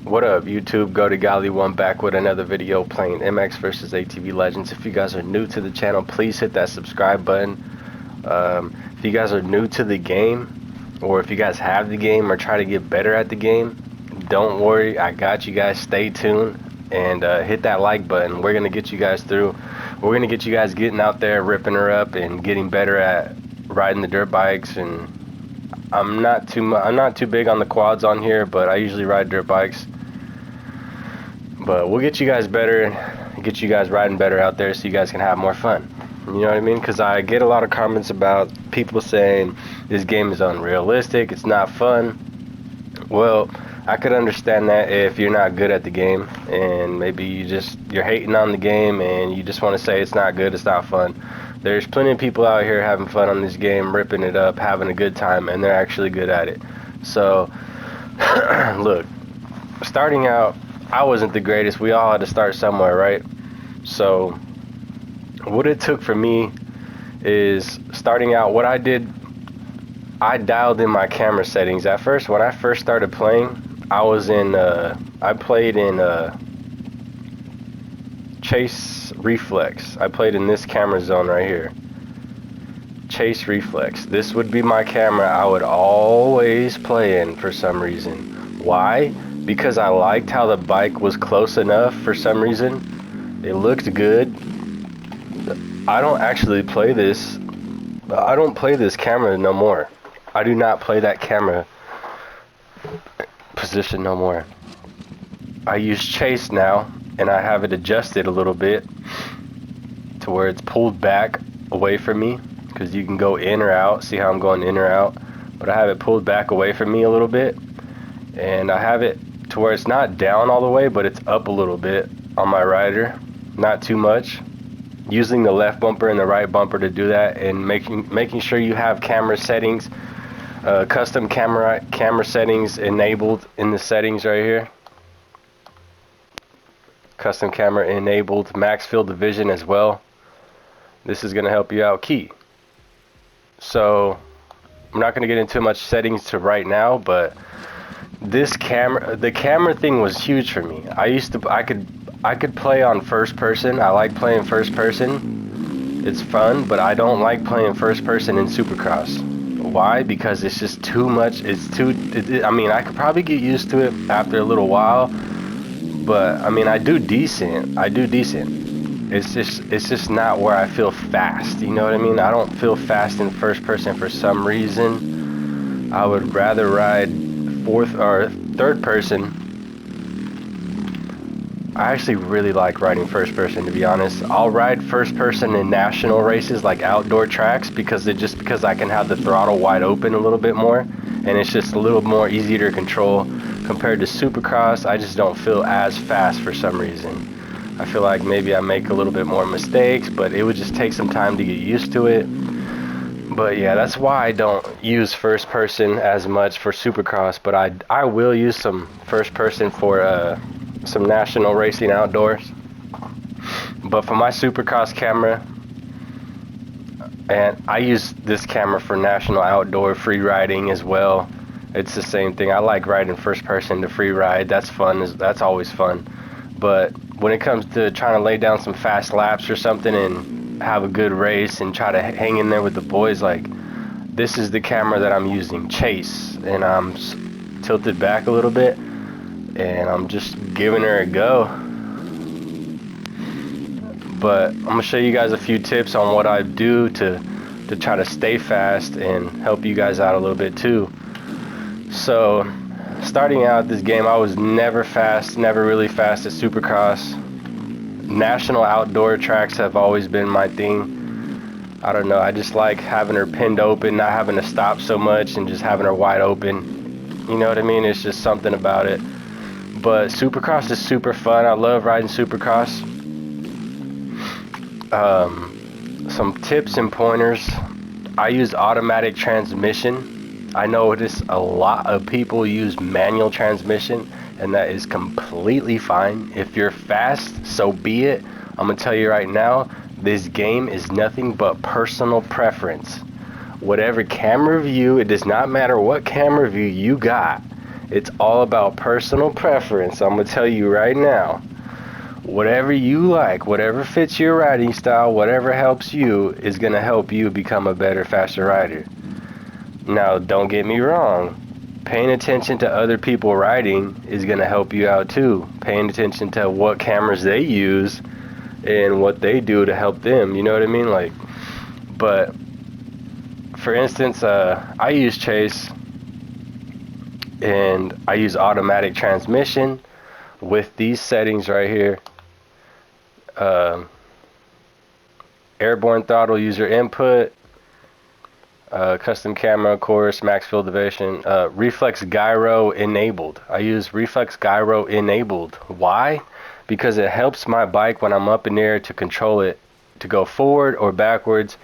What up, YouTube? Go to Golly1 back with another video playing MX versus ATV Legends. If you guys are new to the channel, please hit that subscribe button. If you guys are new to the game, or if you guys have the game or try to get better at the game, don't worry, I got you guys. Stay tuned and hit that like button. We're gonna get you guys through. We're gonna get you guys getting out there, ripping her up, and getting better at riding the dirt bikes. And I'm not too big on the quads on here, but I usually ride dirt bikes. But we'll get you guys better, get you guys riding better out there so you guys can have more fun. You know what I mean? Because I get a lot of comments about people saying this game is unrealistic, it's not fun. Well, I could understand that if you're not good at the game and maybe you're hating on the game and you just want to say it's not good, it's not fun. There's plenty of people out here having fun on this game, ripping it up, having a good time, and they're actually good at it. So, look, starting out, I wasn't the greatest. We all had to start somewhere, right? So what it took for me is starting out, what I did, I dialed in my camera settings. At first, when I first started playing, I played in Chase Reflex. I played in this camera zone right here. Chase Reflex. This would be my camera I would always play in for some reason. Why? Because I liked how the bike was close enough for some reason. It looked good. I don't actually play this. I don't play this camera no more. I do not play that camera position no more. I use Chase now, and I have it adjusted a little bit to where it's pulled back away from me, because you can go in or out. See how I'm going in or out? But I have it pulled back away from me a little bit, and I have it to where it's not down all the way, but it's up a little bit on my rider, not too much. Using the left bumper and the right bumper to do that, and making sure you have camera settings, custom camera settings enabled in the settings right here. Custom camera enabled, max field of vision as well. This is going to help you out key. So I'm not going to get into much settings to right now, but this camera, the camera thing was huge for me. I could play on first person. I like playing first person. It's fun, but I don't like playing first person in Supercross. Why? Because it's just too much. I mean, I could probably get used to it after a little while, but I mean, I do decent. It's just not where I feel fast. You know what I mean? I don't feel fast in first person for some reason. I would rather ride fourth or third person. I actually really like riding first person, to be honest. I'll ride first person in national races, like outdoor tracks, because I can have the throttle wide open a little bit more, and it's just a little more easier to control. Compared to Supercross, I just don't feel as fast for some reason. I feel like maybe I make a little bit more mistakes, but it would just take some time to get used to it. But yeah, that's why I don't use first person as much for Supercross, but I will use some first person for some national racing outdoors. But for my Supercross camera, and I use this camera for national outdoor free riding as well. It's the same thing. I like riding first person to free ride. That's fun. That's always fun. But when it comes to trying to lay down some fast laps or something and have a good race and try to hang in there with the boys, like, this is the camera that I'm using, Chase, and I'm tilted back a little bit, and I'm just giving her a go. But I'm gonna show you guys a few tips on what I do to try to stay fast and help you guys out a little bit too. So starting out this game, I was never really fast at Supercross. National outdoor tracks have always been my thing. I don't know, I just like having her pinned open, not having to stop so much, and just having her wide open. You know what I mean? It's just something about it. But Supercross is super fun. I love riding Supercross. Some tips and pointers. I use automatic transmission. I notice a lot of people use manual transmission, and that is completely fine. If you're fast, so be it. I'm gonna tell you right now, this game is nothing but personal preference. Whatever camera view, it does not matter what camera view you got. It's all about personal preference. I'm gonna tell you right now, whatever you like, whatever fits your riding style, whatever helps you is gonna help you become a better, faster rider. Now, don't get me wrong, paying attention to other people riding is gonna help you out too. Paying attention to what cameras they use and what they do to help them, you know what I mean? Like, but for instance, I use Chase, and I use automatic transmission with these settings right here. Airborne throttle, user input, custom camera, of course, max field division, reflex gyro enabled. I use reflex gyro enabled. Why? Because it helps my bike when I'm up in the air to control it to go forward or backwards.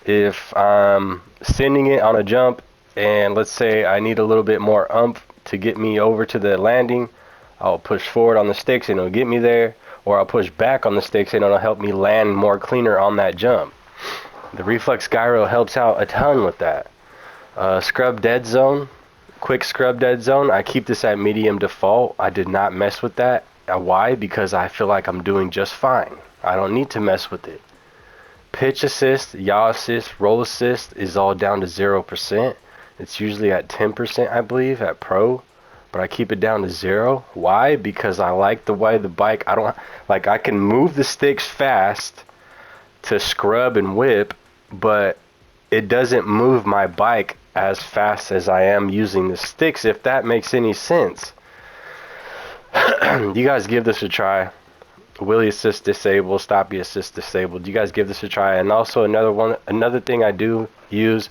If I'm sending it on a jump and let's say I need a little bit more oomph to get me over to the landing, I'll push forward on the sticks and it'll get me there, or I'll push back on the sticks and it'll help me land more cleaner on that jump. The reflex gyro helps out a ton with that. Scrub dead zone, quick scrub dead zone. I keep this at medium default. I did not mess with that. Why? Because I feel like I'm doing just fine. I don't need to mess with it. Pitch assist, yaw assist, roll assist is all down to 0%. It's usually at 10%, I believe, at pro. But I keep it down to 0. Why? Because I like the way the bike, I can move the sticks fast to scrub and whip, but it doesn't move my bike as fast as I am using the sticks, if that makes any sense. You guys give this a try. Wheelie assist disabled, stoppie assist disabled. You guys give this a try. And also another thing I do use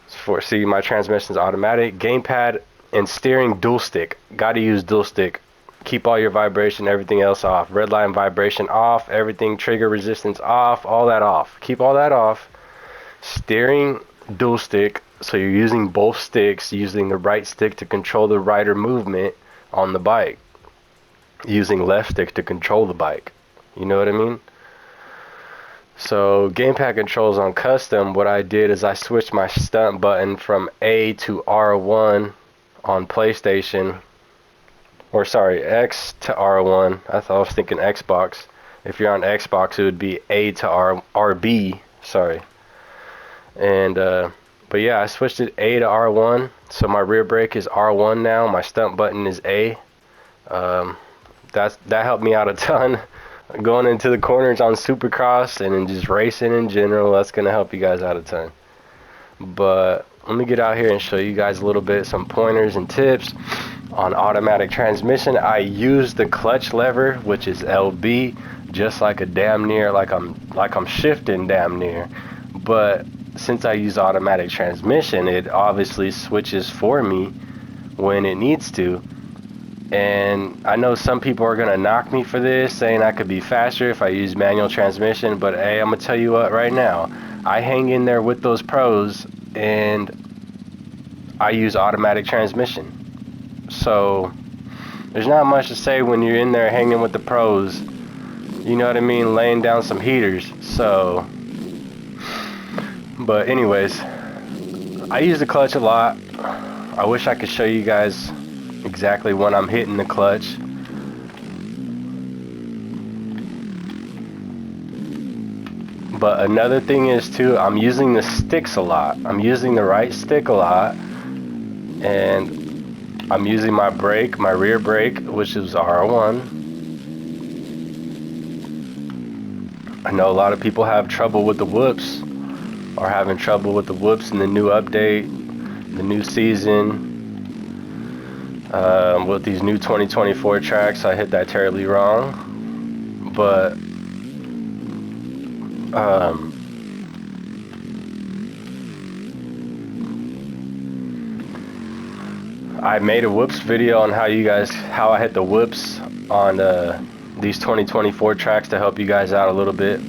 for, see, my transmission's automatic, gamepad and steering dual stick. Got to use dual stick. Keep all your vibration, everything else off. Red line vibration off, everything, trigger resistance off, all that off. Keep all that off. Steering dual stick, so you're using both sticks, using the right stick to control the rider movement on the bike, using left stick to control the bike. You know what I mean? So gamepad controls on custom, what I did is I switched my stunt button from A to R1 on PlayStation, or sorry, X to R1. I was thinking Xbox. If you're on Xbox, it would be A to RB, sorry. And but yeah, I switched it A to R1, so my rear brake is R1 now, my stunt button is A. That helped me out a ton going into the corners on Supercross and in just racing in general. That's gonna help you guys out a ton. But let me get out here and show you guys a little bit, some pointers and tips on automatic transmission. I use the clutch lever, which is LB, just like a damn near, like I'm shifting damn near. But since I use automatic transmission, it obviously switches for me when it needs to. And I know some people are gonna knock me for this, saying I could be faster if I use manual transmission, but hey, I'm gonna tell you what right now, I hang in there with those pros and I use automatic transmission. So there's not much to say when you're in there hanging with the pros, you know what I mean, laying down some heaters. So, but anyways, I use the clutch a lot. I wish I could show you guys exactly when I'm hitting the clutch. But another thing is too, I'm using the sticks a lot. I'm using the right stick a lot, and I'm using my brake, my rear brake, which is R1. I know a lot of people have trouble with the whoops, or having trouble with the whoops in the new update, the new season. With these new 2024 tracks, I hit that terribly wrong. But I made a whoops video on how I hit the whoops on these 2024 tracks to help you guys out a little bit.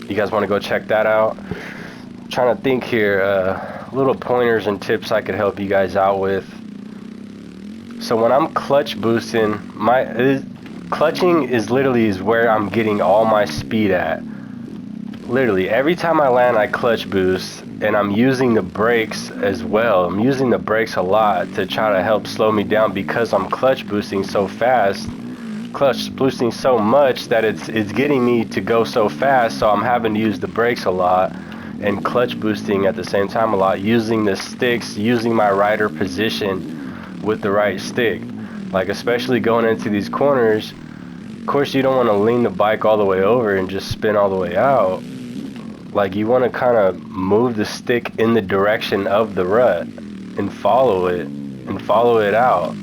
You guys want to go check that out? I'm trying to think here, little pointers and tips I could help you guys out with. So when I'm clutch boosting, clutching is literally where I'm getting all my speed at. literally every time I land I clutch boost, and I'm using the brakes as well. I'm using the brakes a lot to try to help slow me down because I'm clutch boosting so fast, clutch boosting so much that it's getting me to go so fast, so I'm having to use the brakes a lot and clutch boosting at the same time a lot, using the sticks, using my rider position with the right stick. Like especially going into these corners, of course you don't want to lean the bike all the way over and just spin all the way out. Like you want to kind of move the stick in the direction of the rut and follow it out.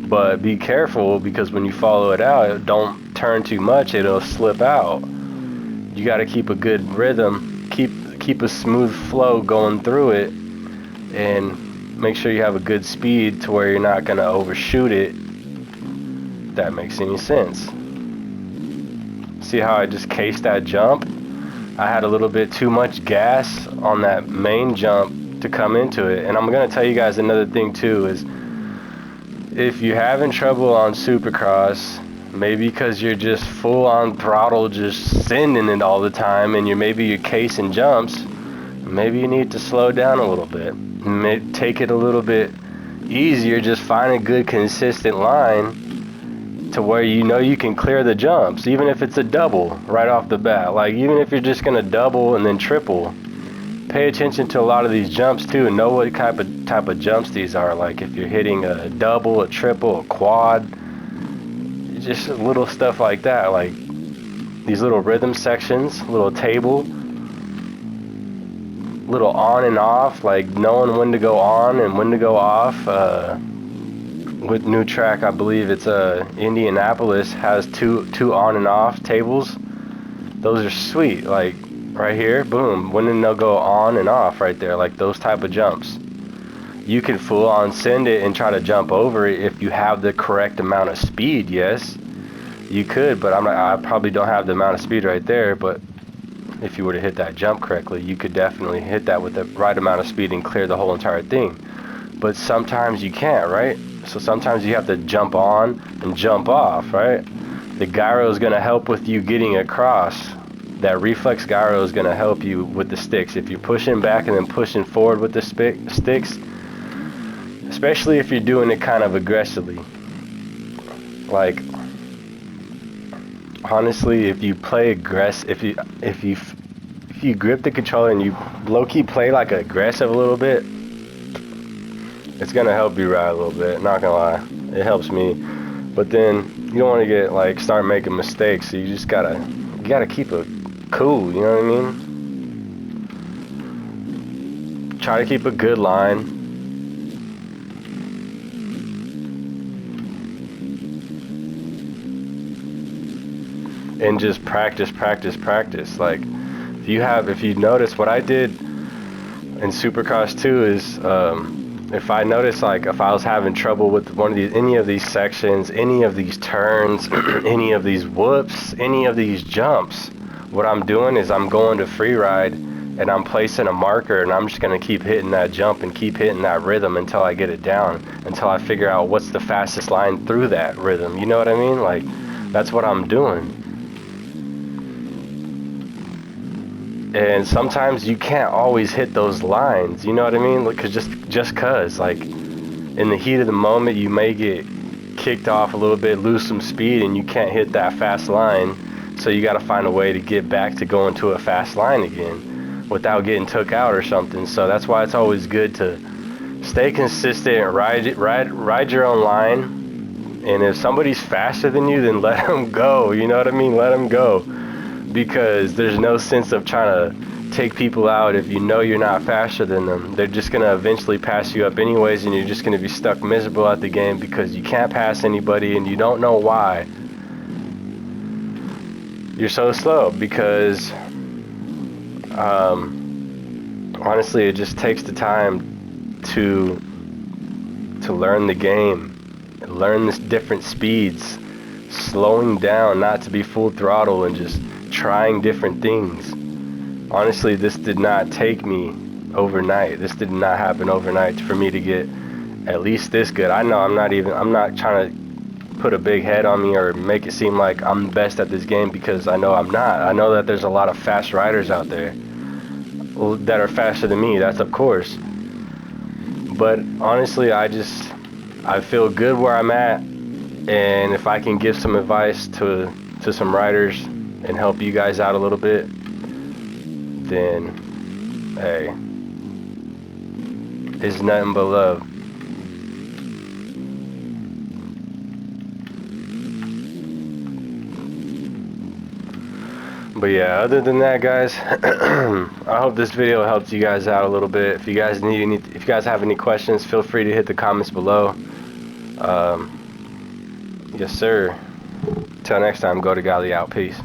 But be careful, because when you follow it out, don't turn too much, it'll slip out. You got to keep a good rhythm, keep a smooth flow going through it, and make sure you have a good speed to where you're not going to overshoot it, if that makes any sense. See how I just cased that jump? I had a little bit too much gas on that main jump to come into it. And I'm going to tell you guys another thing too, is if you're having trouble on Supercross, maybe because you're just full on throttle, just sending it all the time, and maybe you're casing jumps, maybe you need to slow down a little bit. Take it a little bit easier, just find a good consistent line to where you know you can clear the jumps, even if it's a double right off the bat. Like even if you're just gonna double and then triple, pay attention to a lot of these jumps too, and know what type of jumps these are. Like if you're hitting a double, a triple, a quad, just little stuff like that. Like these little rhythm sections, little table, little on and off, like knowing when to go on and when to go off. With new track, I believe it's Indianapolis, has two on and off tables. Those are sweet. Like right here, boom, when they'll go on and off right there, like those type of jumps. You can full on send it and try to jump over it if you have the correct amount of speed. Yes, you could, but I probably don't have the amount of speed right there. But if you were to hit that jump correctly, you could definitely hit that with the right amount of speed and clear the whole entire thing. But sometimes you can't, right? So sometimes you have to jump on and jump off, right? The gyro is going to help with you getting across. That reflex gyro is going to help you with the sticks. If you're pushing back and then pushing forward with the sticks, especially if you're doing it kind of aggressively. Like, honestly, if you play aggressive, if you grip the controller and you low-key play like aggressive a little bit, it's gonna help you ride a little bit, not gonna lie. It helps me. But then you don't want to start making mistakes, so you gotta keep it cool, you know what I mean? Try to keep a good line. And just practice. Like if you notice, what I did in Supercross 2 is if I notice, like if I was having trouble with any of these sections, any of these turns, any of these whoops, any of these jumps, what I'm doing is I'm going to free ride and I'm placing a marker, and I'm just going to keep hitting that jump and keep hitting that rhythm until I get it down, until I figure out what's the fastest line through that rhythm. You know what I mean? Like that's what I'm doing. And sometimes you can't always hit those lines, you know what I mean? Like, just cause, like, in the heat of the moment, you may get kicked off a little bit, lose some speed, and you can't hit that fast line. So you got to find a way to get back to going to a fast line again without getting took out or something. So that's why it's always good to stay consistent and ride your own line. And if somebody's faster than you, then let them go. You know what I mean? Let them go. Because there's no sense of trying to take people out if you know you're not faster than them. They're just going to eventually pass you up anyways, and you're just going to be stuck miserable at the game because you can't pass anybody and you don't know why. You're so slow because honestly, it just takes the time to learn the game, learn the different speeds, slowing down, not to be full throttle, and just trying different things. Honestly, this did not take me overnight. This did not happen overnight for me to get at least this good. I know I'm not trying to put a big head on me or make it seem like I'm the best at this game, because I know I'm not. I know that there's a lot of fast riders out there that are faster than me, that's of course. But honestly, I feel good where I'm at, and if I can give some advice to some riders and help you guys out a little bit, then hey, it's nothing but love. But yeah, other than that, guys, I hope this video helped you guys out a little bit. If you guys have any questions, feel free to hit the comments below. Yes, sir. Till next time, go to Golly out. Peace.